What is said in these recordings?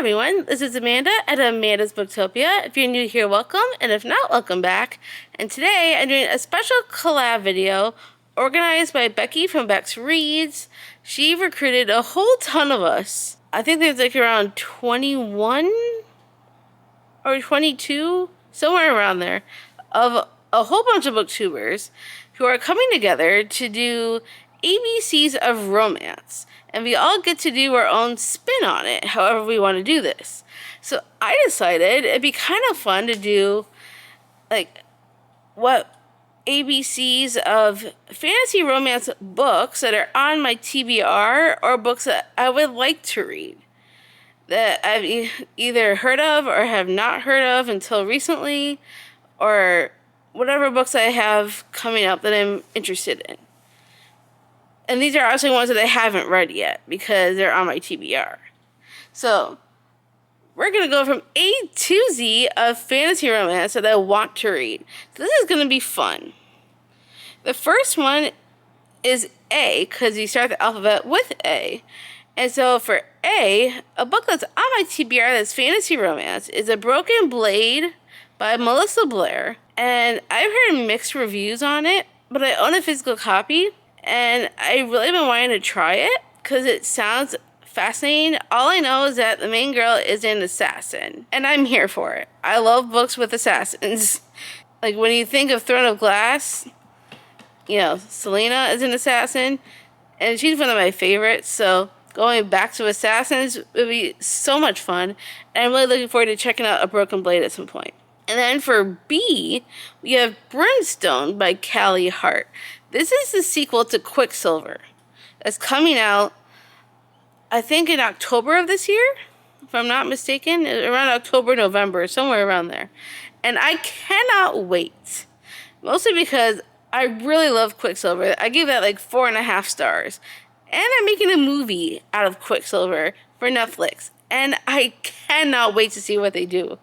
everyone, this is Amanda at Amanda's Booktopia. If you're new here, welcome, and if not, welcome back. And today I'm doing a special collab video organized by Beccie from GoodReads. She recruited a whole ton of us. I think there's like around 21 or 22, somewhere around there, of a whole bunch of booktubers who are coming together to do ABCs of romance. And we all get to do our own spin on it, however we want to do this. So I decided it'd be kind of fun to do, like, what ABCs of fantasy romance books that are on my TBR or books that I would like to read. That I've either heard of or have not heard of until recently, or whatever books I have coming up that I'm interested in. And these are actually ones that I haven't read yet because they're on my TBR. So, we're going to go from A to Z of fantasy romance that I want to read. So this is going to be fun. The first one is A, because you start the alphabet with A. And so for A, a book that's on my TBR that's fantasy romance is A Broken Blade by Melissa Blair. And I've heard mixed reviews on it, but I own a physical copy. And I've really been wanting to try it because it sounds fascinating. All I know is that the main girl is an assassin, and I'm here for it. I love books with assassins. Like when you think of Throne of Glass, you know, Selena is an assassin, and she's one of my favorites. So going back to assassins would be so much fun, and I'm really looking forward to checking out A Broken Blade at some point. And then for B, we have Brimstone by Callie Hart. This is the sequel to Quicksilver. That's coming out, I think, in October of this year, if I'm not mistaken. Around October, November, somewhere around there. And I cannot wait. Mostly because I really love Quicksilver. I gave that like 4.5 stars. And I'm making a movie out of Quicksilver for Netflix. And I cannot wait to see what they do.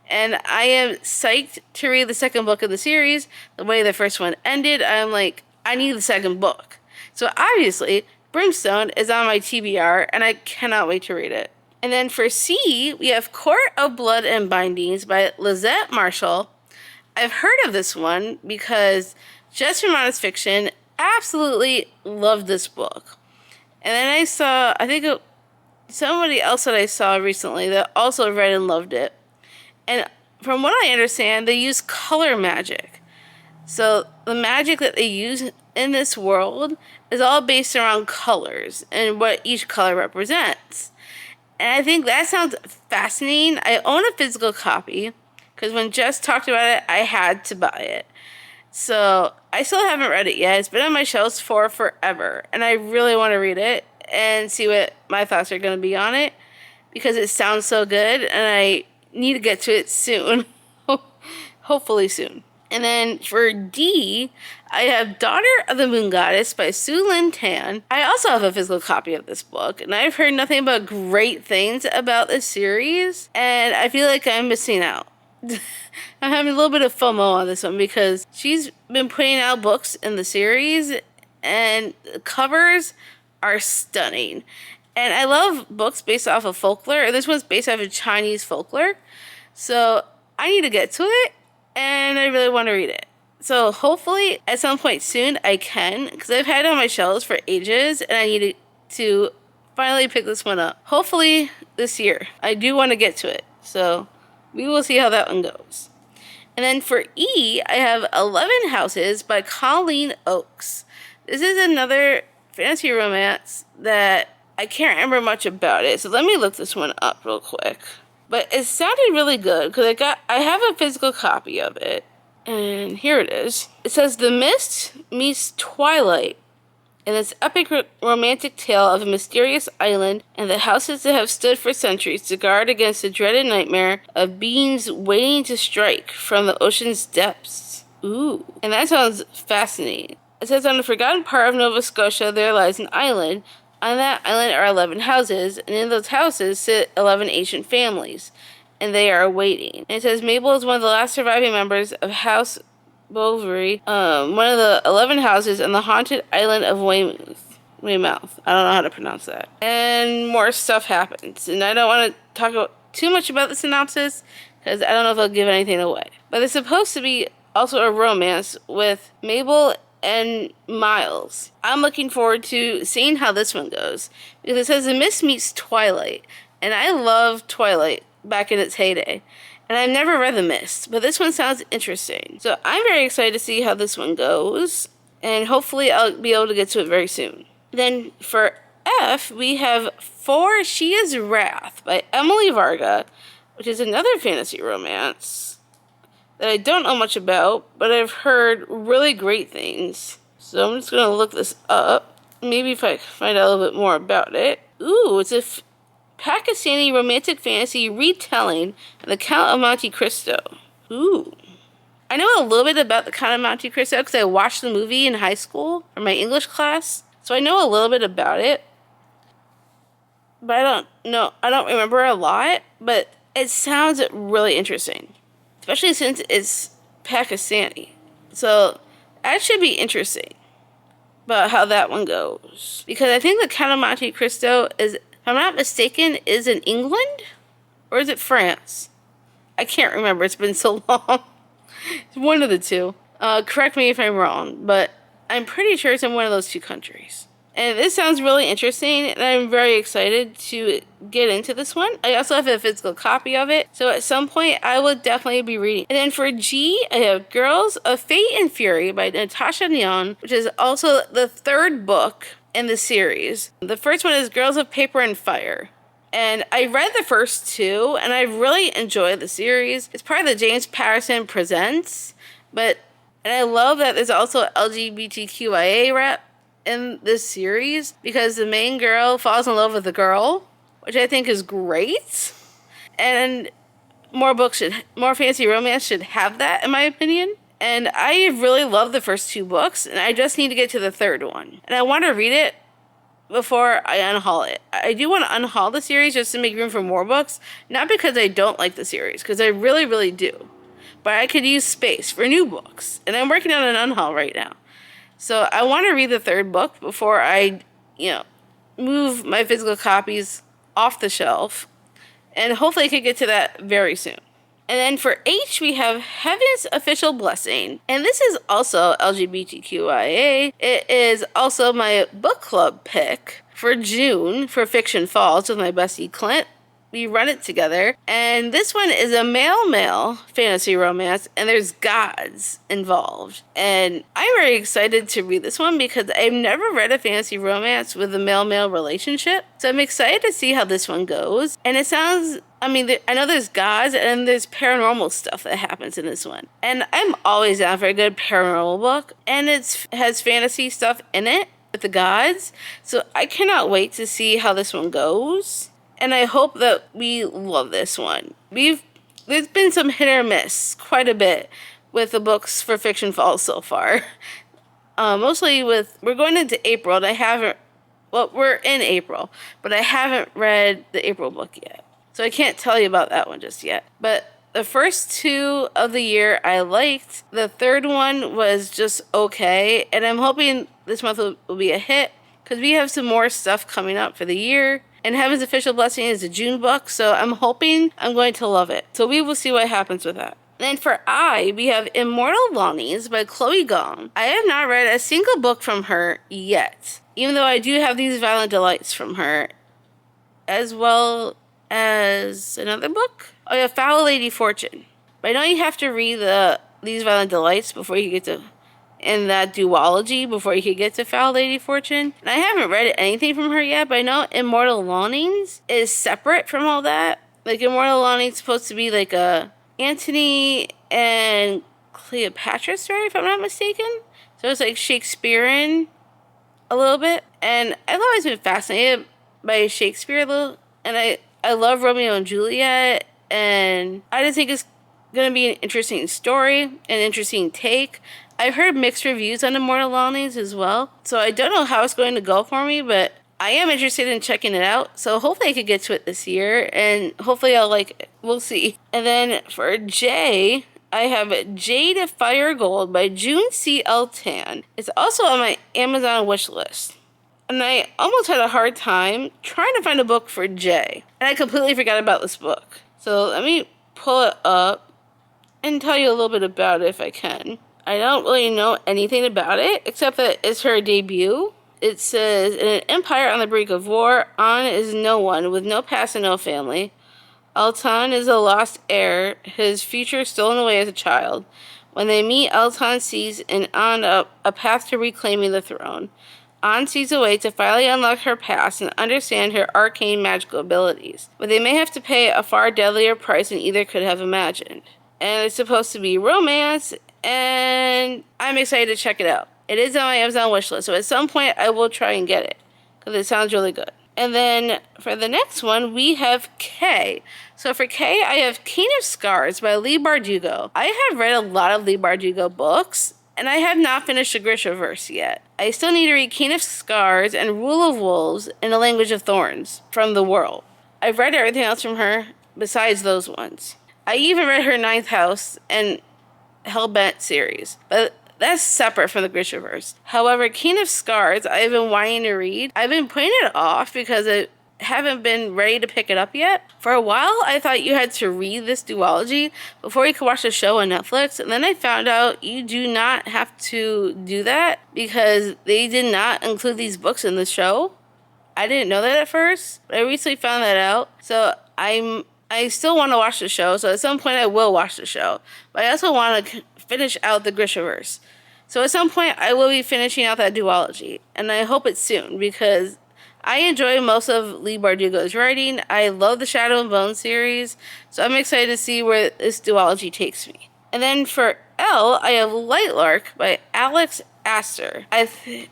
And I am psyched to read the second book of the series. The way the first one ended, I'm like, I need the second book. So obviously, Brimstone is on my TBR, and I cannot wait to read it. And then for C, we have Court of Blood and Bindings by Lizette Marshall. I've heard of this one because Jess from Honest Fiction absolutely loved this book. And then I saw, I think somebody else that I saw recently that also read and loved it. And from what I understand, they use color magic. So the magic that they use in this world is all based around colors and what each color represents. And I think that sounds fascinating. I own a physical copy because when Jess talked about it, I had to buy it. So I still haven't read it yet. It's been on my shelves for forever. And I really want to read it and see what my thoughts are going to be on it because it sounds so good and I need to get to it soon. Hopefully soon. And then for D, I have Daughter of the Moon Goddess by Sue Lynn Tan. I also have a physical copy of this book, and I've heard nothing but great things about this series, and I feel like I'm missing out. I'm having a little bit of FOMO on this one because she's been putting out books in the series, and the covers are stunning. And I love books based off of folklore. This one's based off of Chinese folklore. So I need to get to it, and I really want to read it. So hopefully at some point soon I can, because I've had it on my shelves for ages, and I need to finally pick this one up. Hopefully this year. I do want to get to it. So we will see how that one goes. And then for E, I have 11 Houses by Colleen Oakes. This is another fantasy romance that I can't remember much about it, so let me look this one up real quick. But it sounded really good because I have a physical copy of it, and here it is. It says The Mist meets Twilight, in this epic romantic tale of a mysterious island and the houses that have stood for centuries to guard against the dreaded nightmare of beings waiting to strike from the ocean's depths. Ooh, and that sounds fascinating. It says on the forgotten part of Nova Scotia there lies an island. On that island are 11 houses, and in those houses sit 11 ancient families, and they are waiting. And it says Mabel is one of the last surviving members of House Bovary, one of the 11 houses on the haunted island of Weymouth. my mouth. I don't know how to pronounce that. And more stuff happens. And I don't want to talk too much about the synopsis because I don't know if I'll give anything away. But it's supposed to be also a romance with Mabel and Miles. I'm looking forward to seeing how this one goes because it says The Mist meets Twilight. And I love Twilight back in its heyday. And I've never read The Mist, but this one sounds interesting. So I'm very excited to see how this one goes. And hopefully I'll be able to get to it very soon. Then for F, we have For She Is Wrath by Emily Varga, which is another fantasy romance that I don't know much about, but I've heard really great things. So I'm just going to look this up. Maybe if I find out a little bit more about it. Ooh, it's a Pakistani romantic fantasy retelling of the Count of Monte Cristo. Ooh. I know a little bit about the Count of Monte Cristo because I watched the movie in high school for my English class. So I know a little bit about it. But I don't remember a lot. But it sounds really interesting. Especially since it's Pakistani. So that should be interesting about how that one goes. Because I think the Count of Monte Cristo is, if I'm not mistaken, is in England? Or is it France? I can't remember. It's been so long. It's one of the two. Correct me if I'm wrong, but I'm pretty sure it's in one of those two countries. And this sounds really interesting, and I'm very excited to get into this one. I also have a physical copy of it, so at some point I will definitely be reading. And then for G, I have Girls of Fate and Fury by Natasha Neon, which is also the third book in the series. The first one is Girls of Paper and Fire. And I read the first two, and I really enjoyed the series. It's part of the James Patterson Presents, and I love that there's also LGBTQIA rep in this series because the main girl falls in love with the girl, which I think is great. And more fantasy romance should have that, in my opinion. And I really love the first two books, and I just need to get to the third one. And I want to read it before I unhaul it. I do want to unhaul the series just to make room for more books, not because I don't like the series, because I really, really do. But I could use space for new books, and I'm working on an unhaul right now. So I want to read the third book before I, move my physical copies off the shelf, and hopefully I could get to that very soon. And then for H, we have Heaven's Official Blessing. And this is also LGBTQIA. It is also my book club pick for June for Fiction Falls with my bestie Clint. We run it together. And this one is a male-male fantasy romance, and there's gods involved. And I'm very excited to read this one because I've never read a fantasy romance with a male-male relationship. So I'm excited to see how this one goes. And it sounds, I know there's gods and there's paranormal stuff that happens in this one. And I'm always down for a good paranormal book. And it has fantasy stuff in it with the gods. So I cannot wait to see how this one goes. And I hope that we love this one. There's been some hit or miss quite a bit with the books for Fiction Falls so far. Mostly we're going into April and we're in April, but I haven't read the April book yet. So I can't tell you about that one just yet. But the first two of the year I liked. The third one was just okay. And I'm hoping this month will be a hit because we have some more stuff coming up for the year. And Heaven's Official Blessing is a June book, so I'm hoping I'm going to love it. So we will see what happens with that. Then for I, we have Immortal Longings by Chloe Gong. I have not read a single book from her yet, even though I do have These Violent Delights from her, as well as another book. Oh yeah, Foul Lady Fortune. But I know you have to read These Violent Delights before you get to, in that duology, before you could get to Foul Lady Fortune. And I haven't read anything from her yet, but I know Immortal Longings is separate from all that. Like, Immortal Longings is supposed to be like a Antony and Cleopatra story, if I'm not mistaken. So it's like Shakespearean a little bit. And I've always been fascinated by Shakespeare a little. And I love Romeo and Juliet. And I just think it's going to be an interesting story, an interesting take. I've heard mixed reviews on Immortal Longings as well. So I don't know how it's going to go for me, but I am interested in checking it out. So hopefully I could get to it this year, and hopefully I'll like it. We'll see. And then for J, I have Jade of Fire Gold by June C. L. Tan. It's also on my Amazon wish list. and I almost had a hard time trying to find a book for Jay. And I completely forgot about this book. So let me pull it up and tell you a little bit about it if I can. I don't really know anything about it, except that it's her debut. It says, in an empire on the brink of war, An is no one, with no past and no family. Altan is a lost heir, his future stolen away as a child. When they meet, Altan sees in An a path to reclaiming the throne. An sees a way to finally unlock her past and understand her arcane magical abilities, but they may have to pay a far deadlier price than either could have imagined. And it's supposed to be romance, and I'm excited to check it out. It is on my Amazon wishlist, so at some point I will try and get it, because it sounds really good. And then for the next one, we have K. So for K, I have King of Scars by Leigh Bardugo. I have read a lot of Leigh Bardugo books, and I have not finished the Grishaverse yet. I still need to read King of Scars and Rule of Wolves and A Language of Thorns from The World. I've read everything else from her besides those ones. I even read her Ninth House and Hellbent series, but that's separate from the Grishaverse. However, King of Scars, I've been wanting to read. I've been putting it off because I haven't been ready to pick it up yet. For a while, I thought you had to read this duology before you could watch the show on Netflix. And then I found out you do not have to do that because they did not include these books in the show. I didn't know that at first, but I recently found that out. So I still want to watch the show. So at some point I will watch the show. But I also want to finish out the Grishaverse. So at some point I will be finishing out that duology. And I hope it's soon because I enjoy most of Leigh Bardugo's writing. I love the Shadow and Bone series, so I'm excited to see where this duology takes me. And then for L, I have Lightlark by Alex Astor. It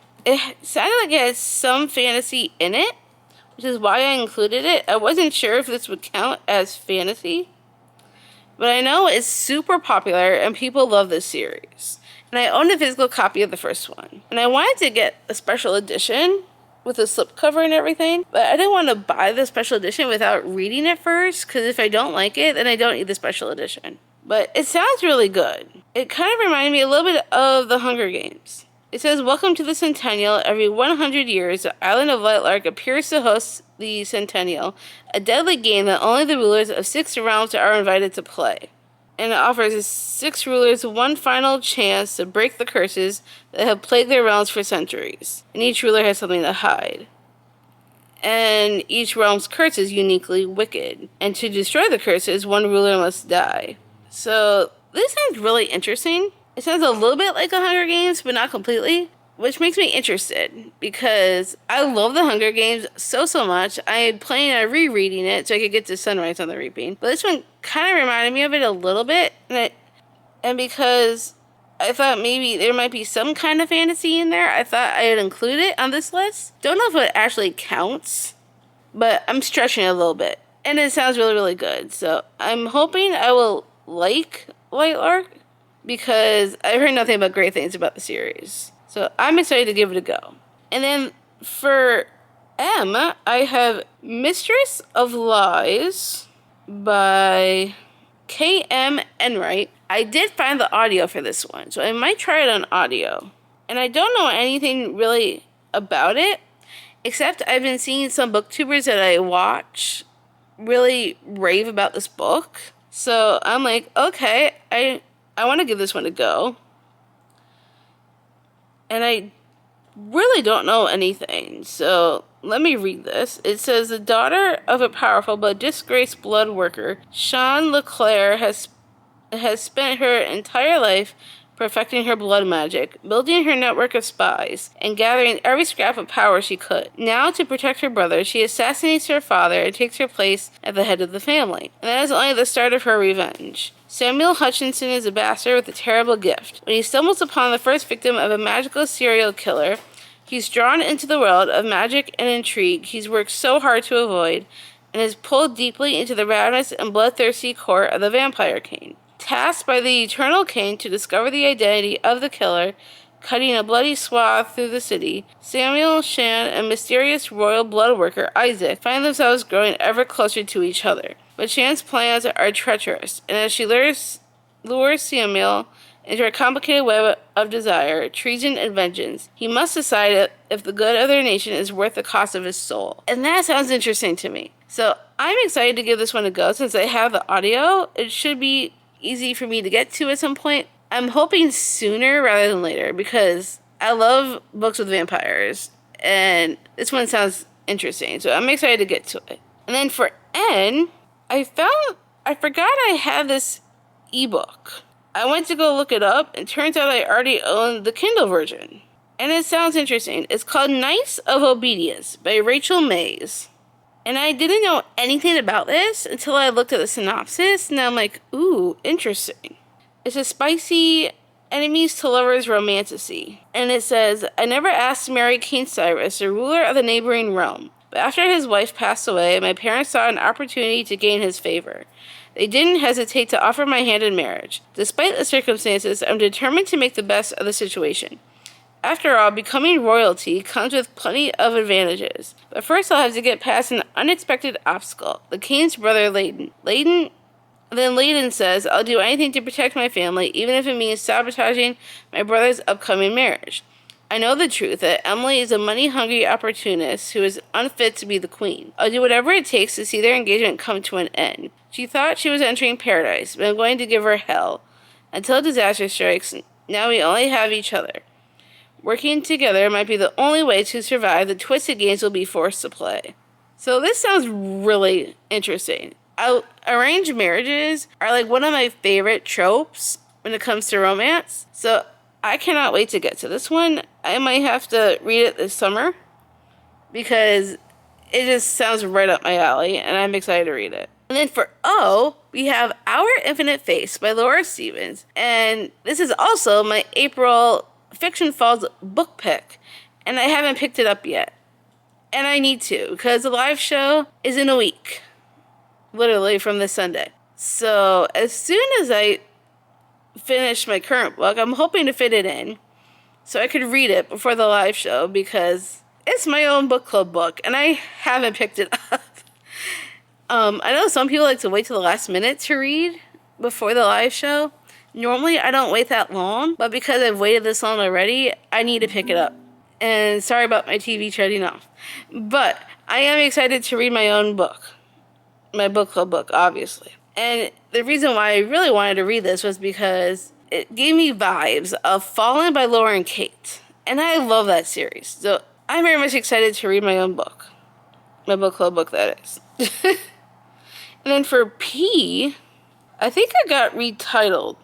sounded like it has some fantasy in it, which is why I included it. I wasn't sure if this would count as fantasy, but I know it's super popular and people love this series. And I own a physical copy of the first one. And I wanted to get a special edition with a slipcover and everything, but I didn't want to buy the special edition without reading it first, because if I don't like it, then I don't need the special edition. But it sounds really good. It kind of reminded me a little bit of the Hunger Games. It says, welcome to the Centennial. Every 100 years, the island of Lightlark appears to host the Centennial, a deadly game that only the rulers of 6 realms are invited to play. And it offers 6 rulers one final chance to break the curses that have plagued their realms for centuries. And each ruler has something to hide. And each realm's curse is uniquely wicked. And to destroy the curses, one ruler must die. So this sounds really interesting. It sounds a little bit like the Hunger Games, but not completely, which makes me interested because I love the Hunger Games so much. I plan on rereading it so I could get to Sunrise on the Reaping. But this one kind of reminded me of it a little bit, and because I thought maybe there might be some kind of fantasy in there, I thought I'd include it on this list. Don't know if it actually counts, but I'm stretching it a little bit. And it sounds really, really good. So I'm hoping I will like Lightlark because I've heard nothing but great things about the series. So I'm excited to give it a go. And then for M, I have Mistress of Lies by K.M. Enright. I did find the audio for this one, so I might try it on audio. And I don't know anything really about it, except I've been seeing some booktubers that I watch really rave about this book. So I'm like, okay, I want to give this one a go. And I really don't know anything, so let me read this. It says, the daughter of a powerful but disgraced blood worker, Sean Leclerc has spent her entire life perfecting her blood magic, building her network of spies, and gathering every scrap of power she could. Now, to protect her brother, she assassinates her father and takes her place at the head of the family. And that is only the start of her revenge. Samuel Hutchinson is a bastard with a terrible gift. When he stumbles upon the first victim of a magical serial killer, he's drawn into the world of magic and intrigue he's worked so hard to avoid, and is pulled deeply into the ravenous and bloodthirsty court of the Vampire King. Tasked by the Eternal King to discover the identity of the killer, cutting a bloody swath through the city, Samuel, Shan, and mysterious royal blood worker Isaac find themselves growing ever closer to each other. But Shan's plans are treacherous, and as she lures Samuel into a complicated web of desire, treason, and vengeance. He must decide if the good of their nation is worth the cost of his soul. And that sounds interesting to me. So I'm excited to give this one a go since I have the audio. It should be easy for me to get to at some point. I'm hoping sooner rather than later because I love books with vampires. And this one sounds interesting. So I'm excited to get to it. And then for N, I forgot I had this ebook. I went to go look it up, and turns out I already own the Kindle version. And it sounds interesting. It's called Knights of Obedience by Rachel Mays. And I didn't know anything about this until I looked at the synopsis, and I'm like, ooh, interesting. It's a spicy enemies to lovers romantasy. And it says, I never asked to marry King Cyrus, the ruler of the neighboring realm. But after his wife passed away, my parents saw an opportunity to gain his favor. They didn't hesitate to offer my hand in marriage. Despite the circumstances, I'm determined to make the best of the situation. After all, becoming royalty comes with plenty of advantages. But first I'll have to get past an unexpected obstacle. The king's brother, Layden. Then Layden says, I'll do anything to protect my family, even if it means sabotaging my brother's upcoming marriage. I know the truth, that Emily is a money-hungry opportunist who is unfit to be the queen. I'll do whatever it takes to see their engagement come to an end. She thought she was entering paradise, but I'm going to give her hell. Until disaster strikes, now we only have each other. Working together might be the only way to survive the twisted games we'll be forced to play. So this sounds really interesting. Arranged marriages are like one of my favorite tropes when it comes to romance. So I cannot wait to get to this one. I might have to read it this summer because it just sounds right up my alley and I'm excited to read it. And then for O, we have Our Infinite Face by Laura Stevens. And this is also my April Fiction Falls book pick. And I haven't picked it up yet. And I need to because the live show is in a week. Literally from this Sunday. So as soon as I finish my current book, I'm hoping to fit it in so I could read it before the live show because it's my own book club book and I haven't picked it up. I know some people like to wait till the last minute to read before the live show. Normally I don't wait that long, but because I've waited this long already, I need to pick it up. And sorry about my TV shutting off. But I am excited to read my own book. My book club book, obviously. And the reason why I really wanted to read this was because it gave me vibes of Fallen by Laura and Kate. And I love that series. So I'm very much excited to read my own book. My book club book, that is. And then for P, I think I got retitled.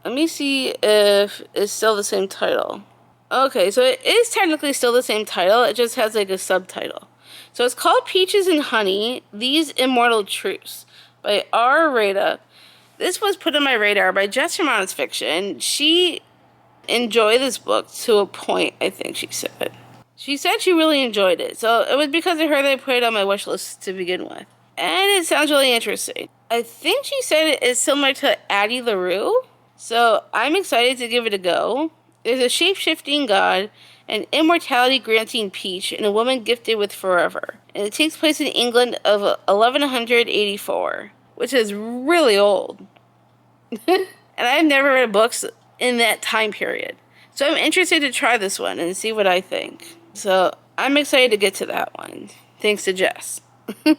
Let me see if it's still the same title. Okay, so it is technically still the same title. It just has like a subtitle. So it's called Peaches and Honey, These Immortal Truths by R. Rada. This was put on my radar by Jess from Honest Fiction. She enjoyed this book to a point, I think she said. She said she really enjoyed it. So it was because of her that I put it on my wish list to begin with. And it sounds really interesting. I think she said it is similar to Addie LaRue. So I'm excited to give it a go. There's a shape-shifting god, an immortality-granting peach, and a woman gifted with forever. And it takes place in England of 1184, which is really old. And I've never read books in that time period. So I'm interested to try this one and see what I think. So I'm excited to get to that one, thanks to Jess. And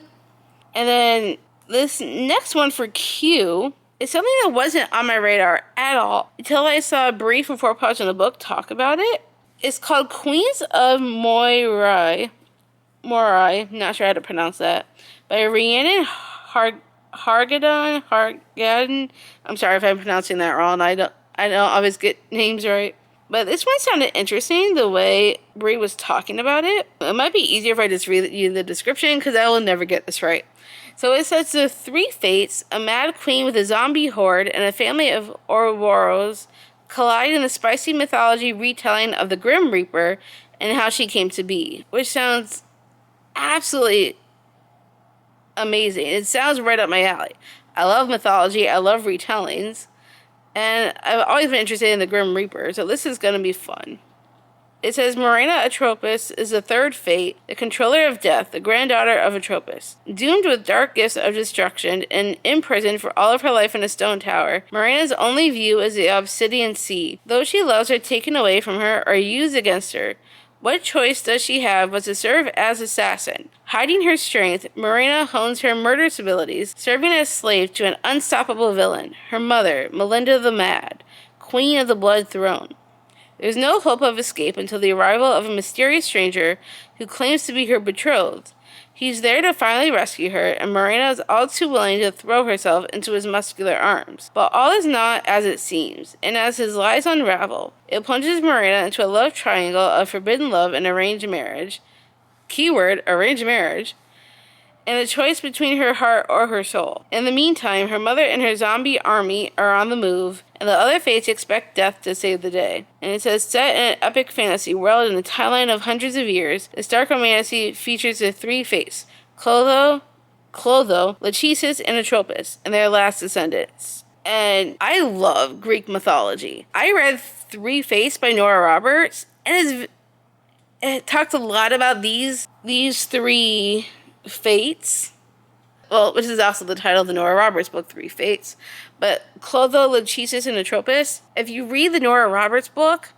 then this next one for Q is something that wasn't on my radar at all until I saw Bree from Four Paws in the Book talk about it. It's called Queens of Moirai, not sure how to pronounce that, by Rhiannon Hargadon. I'm sorry if I'm pronouncing that wrong. I don't always get names right. But this one sounded interesting, the way Bree was talking about it. It might be easier if I just read you the description, because I will never get this right. So it says the three fates, a mad queen with a zombie horde, and a family of Ouroboros collide in the spicy mythology retelling of the Grim Reaper and how she came to be, which sounds absolutely amazing. It sounds right up my alley. I love mythology. I love retellings. And I've always been interested in the Grim Reaper, so this is going to be fun. It says Marina Atropos is the third fate, the controller of death, the granddaughter of Atropos. Doomed with dark gifts of destruction and imprisoned for all of her life in a stone tower, Marina's only view is the obsidian sea. Those she loves are taken away from her or used against her. What choice does she have but to serve as assassin? Hiding her strength, Marina hones her murderous abilities, serving as slave to an unstoppable villain, her mother, Melinda the Mad, Queen of the Blood Throne. There's no hope of escape until the arrival of a mysterious stranger who claims to be her betrothed. He's there to finally rescue her, and Marina is all too willing to throw herself into his muscular arms. But all is not as it seems, and as his lies unravel, it plunges Marina into a love triangle of forbidden love and arranged marriage. Keyword, arranged marriage. And a choice between her heart or her soul. In the meantime, her mother and her zombie army are on the move, and the other fates expect death to save the day. And it says, set in an epic fantasy world in the timeline of hundreds of years, this dark romantasy features the three fates, Clotho, Lachesis, and Atropos, and their last descendants. And I love Greek mythology. I read Three Fates by Nora Roberts, and it talks a lot about these three fates, well, which is also the title of the Nora Roberts book, Three Fates. But Clotho, Lachesis, and Atropos, if you read the Nora Roberts book,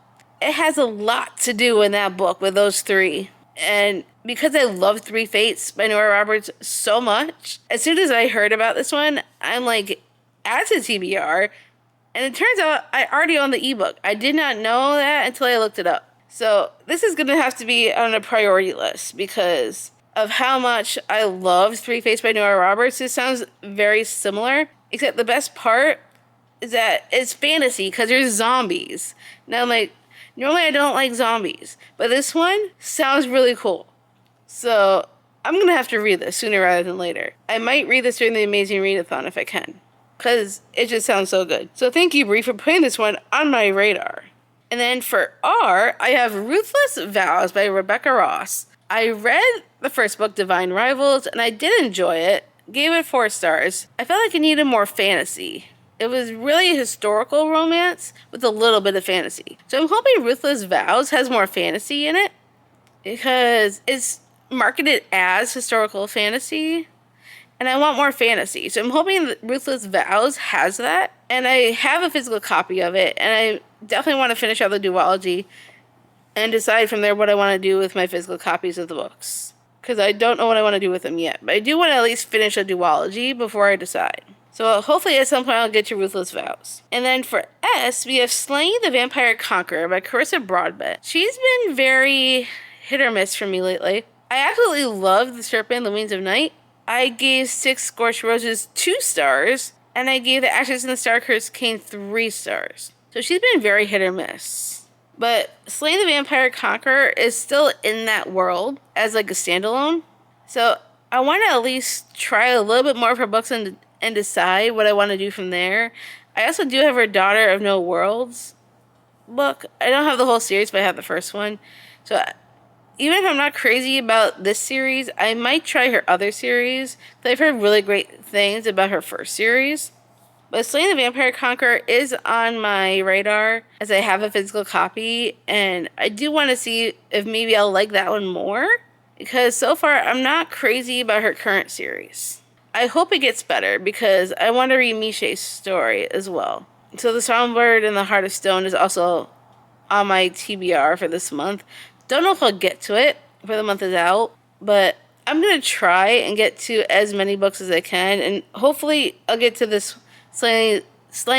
it has a lot to do in that book with those three. And because I love Three Fates by Nora Roberts so much, as soon as I heard about this one, I'm like, add to TBR. And it turns out I already own the ebook. I did not know that until I looked it up. So this is going to have to be on a priority list because of how much I love Three Fates by Nora Roberts. This sounds very similar, except the best part is that it's fantasy because there's zombies. Now, like, normally I don't like zombies, but this one sounds really cool. So I'm going to have to read this sooner rather than later. I might read this during the Amazing Readathon if I can, because it just sounds so good. So thank you, Brie, for putting this one on my radar. And then for R, I have Ruthless Vows by Rebecca Ross. I read the first book, Divine Rivals, and I did enjoy it. Gave it 4 stars. I felt like it needed more fantasy. It was really a historical romance with a little bit of fantasy. So I'm hoping Ruthless Vows has more fantasy in it because it's marketed as historical fantasy and I want more fantasy. So I'm hoping that Ruthless Vows has that. And I have a physical copy of it and I definitely want to finish out the duology and decide from there what I want to do with my physical copies of the books. Because I don't know what I want to do with them yet. But I do want to at least finish a duology before I decide. So hopefully at some point I'll get to Ruthless Vows. And then for S, we have Slaying the Vampire Conqueror by Carissa Broadbent. She's been very hit or miss for me lately. I absolutely love The Serpent and the Wings of Night. I gave Six Scorched Roses 2 stars. And I gave The Ashes in the Star-Cursed Cane 3 stars. So she's been very hit or miss. But Slaying the Vampire Conqueror is still in that world as like a standalone. So I want to at least try a little bit more of her books and decide what I want to do from there. I also do have her Daughter of No Worlds book. I don't have the whole series, but I have the first one. So even if I'm not crazy about this series, I might try her other series. I've heard really great things about her first series. But Slaying the Vampire Conqueror is on my radar as I have a physical copy. And I do want to see if maybe I'll like that one more. Because so far, I'm not crazy about her current series. I hope it gets better because I want to read Miche's story as well. So The Songbird and the Heart of Stone is also on my TBR for this month. Don't know if I'll get to it before the month is out. But I'm going to try and get to as many books as I can. And hopefully I'll get to this Slaying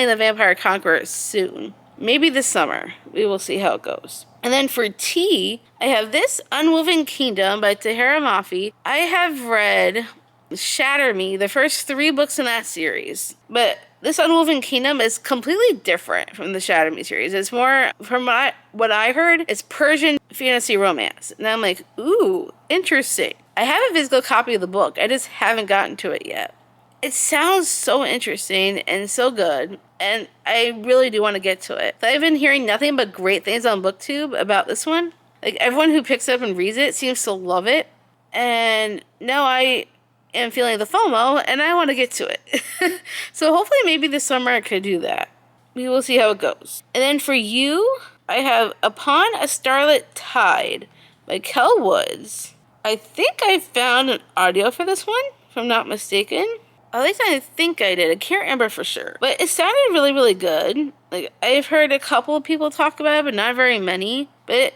the Vampire Conqueror soon. Maybe this summer. We will see how it goes. And then for T, I have This Unwoven Kingdom by Tahira Mafi. I have read Shatter Me, the first 3 books in that series. But This Unwoven Kingdom is completely different from the Shatter Me series. It's more, from what I heard, it's Persian fantasy romance. And I'm like, ooh, interesting. I have a physical copy of the book. I just haven't gotten to it yet. It sounds so interesting and so good, and I really do want to get to it. I've been hearing nothing but great things on BookTube about this one. Like, everyone who picks it up and reads it seems to love it, and now I am feeling the FOMO, and I want to get to it. So hopefully maybe this summer I could do that. We will see how it goes. And then for you, I have Upon a Starlit Tide by Kel Woods. I think I found an audio for this one, if I'm not mistaken. At least I think I did. I can't remember for sure. But it sounded really, really good. Like, I've heard a couple of people talk about it, but not very many. But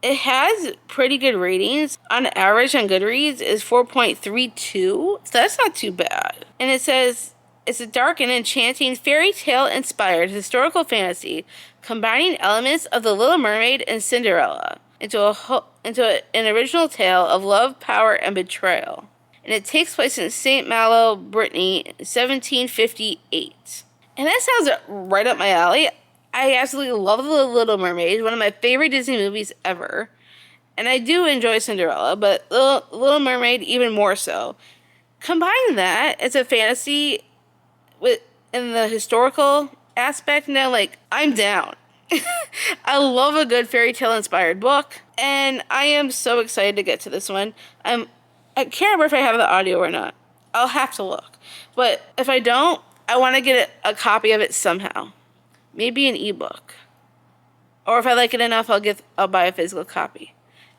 it has pretty good ratings. On average on GoodReads is 4.32. So that's not too bad. And it says, it's a dark and enchanting fairy tale inspired historical fantasy combining elements of The Little Mermaid and Cinderella into an original tale of love, power, and betrayal. And it takes place in St. Malo, Brittany, 1758. And that sounds right up my alley. I absolutely love The Little Mermaid, one of my favorite Disney movies ever. And I do enjoy Cinderella, but The Little Mermaid even more so. Combine that, it's a fantasy in the historical aspect, now, like, I'm down. I love a good fairy tale inspired book, and I am so excited to get to this one. I can't remember if I have the audio or not. I'll have to look. But if I don't, I want to get a copy of it somehow. Maybe an ebook. Or if I like it enough, I'll buy a physical copy.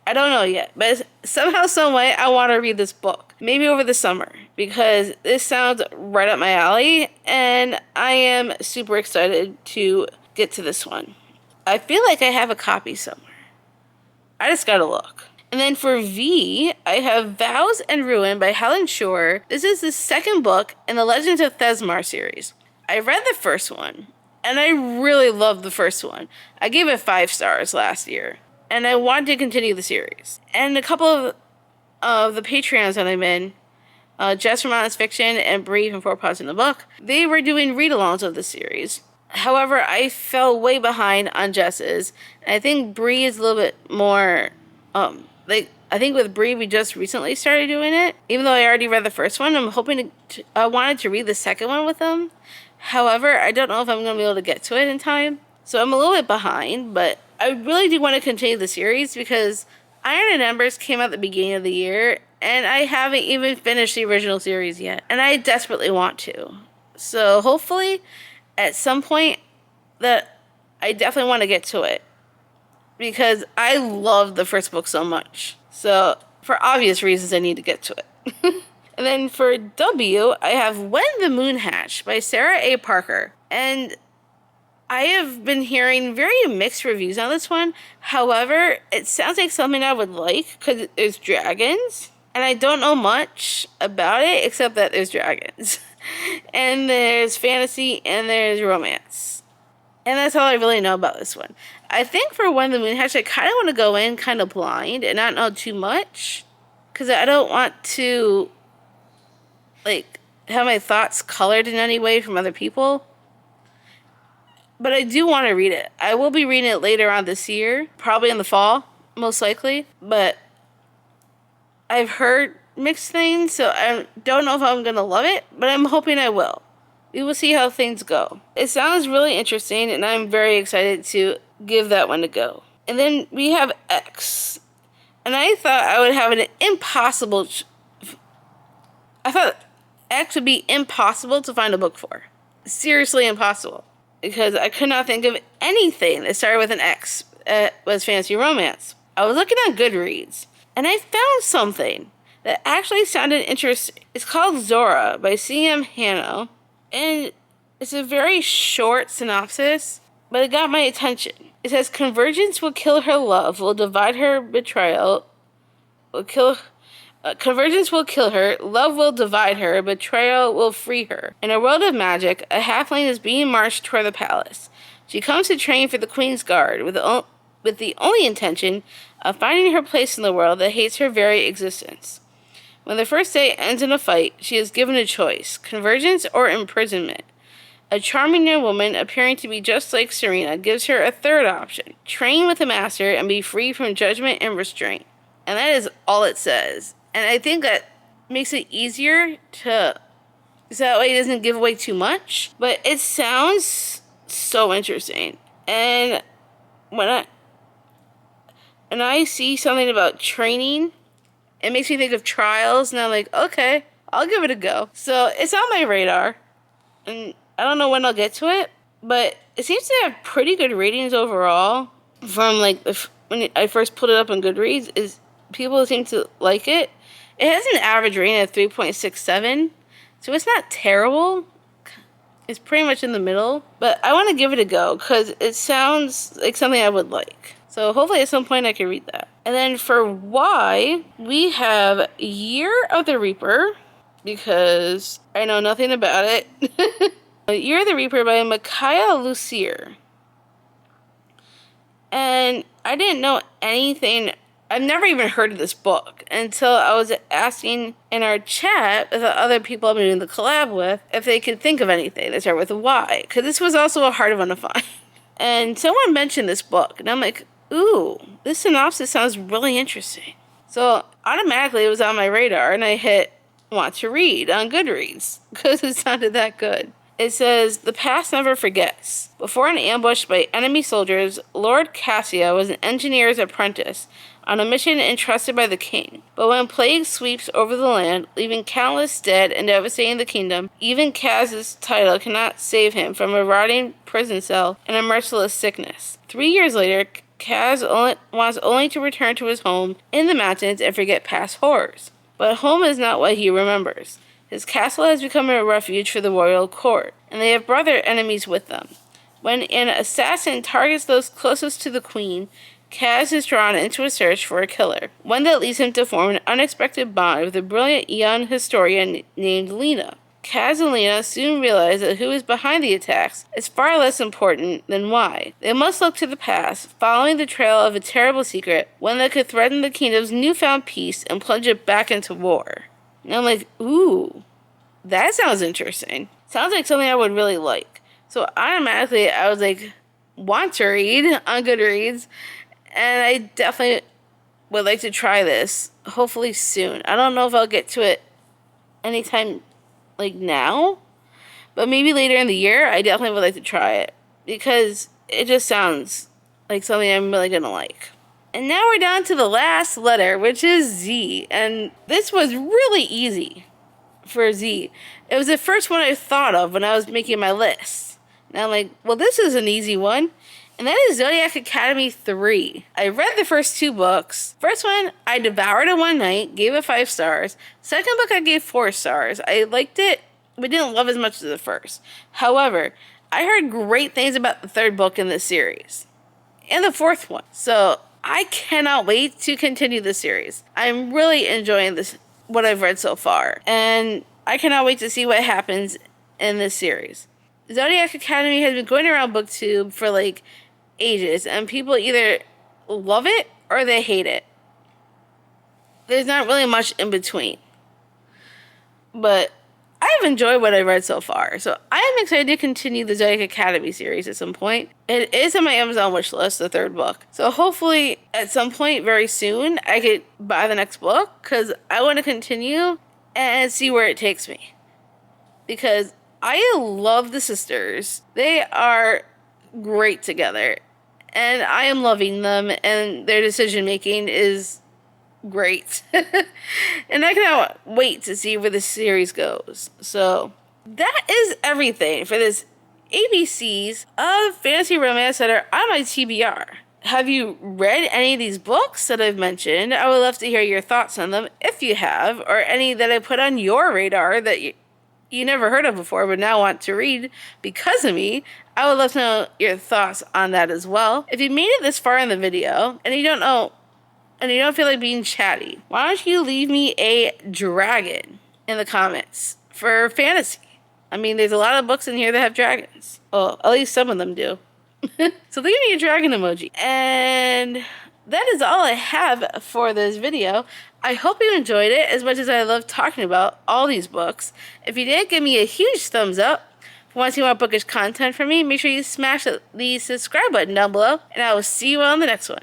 I don't know yet. But somehow, some way, I want to read this book. Maybe over the summer. Because this sounds right up my alley. And I am super excited to get to this one. I feel like I have a copy somewhere. I just gotta look. And then for V, I have Vows and Ruin by Helen Shore. This is the second book in the Legends of Thesmar series. I read the first one, and I really loved the first one. I gave it 5 stars last year, and I wanted to continue the series. And a couple of the Patreons that I'm in, Jess from Honest Fiction and Bree from 4 Paws in the Book, they were doing read-alongs of the series. However, I fell way behind on Jess's, and I think Bree is a little bit more... I think with Bree, we just recently started doing it. Even though I already read the first one, I wanted to read the second one with them. However, I don't know if I'm going to be able to get to it in time. So I'm a little bit behind, but I really do want to continue the series because Iron and Embers came out at the beginning of the year, and I haven't even finished the original series yet. And I desperately want to. So hopefully, at some point, that I definitely want to get to it. Because I love the first book so much. So, for obvious reasons, I need to get to it. And then for W, I have When the Moon Hatched by Sarah A. Parker. And I have been hearing very mixed reviews on this one. However, it sounds like something I would like because there's dragons. And I don't know much about it except that there's dragons. And there's fantasy and there's romance. And that's all I really know about this one. I think for When the Moon Hatched, I kind of want to go in kind of blind and not know too much. Because I don't want to, like, have my thoughts colored in any way from other people. But I do want to read it. I will be reading it later on this year. Probably in the fall, most likely. But I've heard mixed things, so I don't know if I'm going to love it. But I'm hoping I will. We will see how things go. It sounds really interesting, and I'm very excited to give that one a go. And then we have X. And I thought I would have an impossible... I thought X would be impossible to find a book for. Seriously impossible. Because I could not think of anything that started with an X was fantasy romance. I was looking on GoodReads, and I found something that actually sounded interesting. It's called Zora by C.M. Hanno. And it's a very short synopsis, but it got my attention. It says, convergence will kill her love, will divide her betrayal, convergence will kill her, love will divide her, betrayal will free her. In a world of magic, a halfling is being marched toward the palace. She comes to train for the Queen's Guard with the only intention of finding her place in the world that hates her very existence. When the first day ends in a fight, she is given a choice, convergence or imprisonment. A charming young woman, appearing to be just like Serena, gives her a third option, train with a master and be free from judgment and restraint. And that is all it says. And I think that makes it easier so that way it doesn't give away too much. But it sounds so interesting. And when I see something about training, it makes me think of trials, and I'm like, okay, I'll give it a go. So it's on my radar, and I don't know when I'll get to it, but it seems to have pretty good ratings overall. From like when I first put it up on GoodReads, is people seem to like it. It has an average rating of 3.67, so it's not terrible. It's pretty much in the middle, but I want to give it a go because it sounds like something I would like. So hopefully at some point I can read that. And then for Y, we have Year of the Reaper, because I know nothing about it. Year of the Reaper by Monika Lucier. And I didn't know anything. I've never even heard of this book until I was asking in our chat with the other people I've been doing the collab with if they could think of anything that started with a Y. Because this was also a hard one to find. And someone mentioned this book. And I'm like, ooh, this synopsis sounds really interesting. So automatically it was on my radar. And I hit want to read on GoodReads because it sounded that good. It says, the past never forgets. Before an ambush by enemy soldiers, Lord Cassio was an engineer's apprentice on a mission entrusted by the king. But when plague sweeps over the land, leaving countless dead and devastating the kingdom, even Kaz's title cannot save him from a rotting prison cell and a merciless sickness. 3 years later, Kaz wants only to return to his home in the mountains and forget past horrors. But home is not what he remembers. His castle has become a refuge for the royal court, and they have brought their enemies with them. When an assassin targets those closest to the queen, Kaz is drawn into a search for a killer, one that leads him to form an unexpected bond with a brilliant young historian named Lena. Kaz and Lena soon realize that who is behind the attacks is far less important than why. They must look to the past, following the trail of a terrible secret, one that could threaten the kingdom's newfound peace and plunge it back into war. And I'm like, ooh, that sounds interesting. Sounds like something I would really like. So automatically I was like, want to read on GoodReads. And I definitely would like to try this, hopefully soon. I don't know if I'll get to it anytime like now, but maybe later in the year. I definitely would like to try it because it just sounds like something I'm really gonna like. And now we're down to the last letter, which is Z. And this was really easy for Z. It was the first one I thought of when I was making my list. And I'm like, well, this is an easy one. And that is Zodiac Academy 3. I read the first 2 books. First one, I devoured in one night, gave it 5 stars. Second book, I gave 4 stars. I liked it, but didn't love as much as the first. However, I heard great things about the 3rd book in this series. And the 4th one. So I cannot wait to continue the series. I'm really enjoying this, what I've read so far. And I cannot wait to see what happens in this series. Zodiac Academy has been going around BookTube for like ages, and people either love it or they hate it. There's not really much in between. But I've enjoyed what I've read so far, so I am excited to continue the Zodiac Academy series at some point. It is on my Amazon wish list, the 3rd book. So hopefully at some point very soon I could buy the next book, because I want to continue and see where it takes me. Because I love the sisters. They are great together. And I am loving them, and their decision making is great. And I cannot wait to see where this series goes. So that is everything for this ABCs of fantasy romance that are on my TBR. Have you read any of these books that I've mentioned? I would love to hear your thoughts on them if you have, or any that I put on your radar that you never heard of before but now want to read because of me. I would love to know your thoughts on that as well. If you made it this far in the video and you don't feel like being chatty, why don't you leave me a dragon in the comments for fantasy? I mean, there's a lot of books in here that have dragons. Well, at least some of them do. So leave me a dragon emoji. And that is all I have for this video. I hope you enjoyed it as much as I love talking about all these books. If you did, give me a huge thumbs up. If you want to see more bookish content from me, make sure you smash the subscribe button down below, and I will see you on the next one.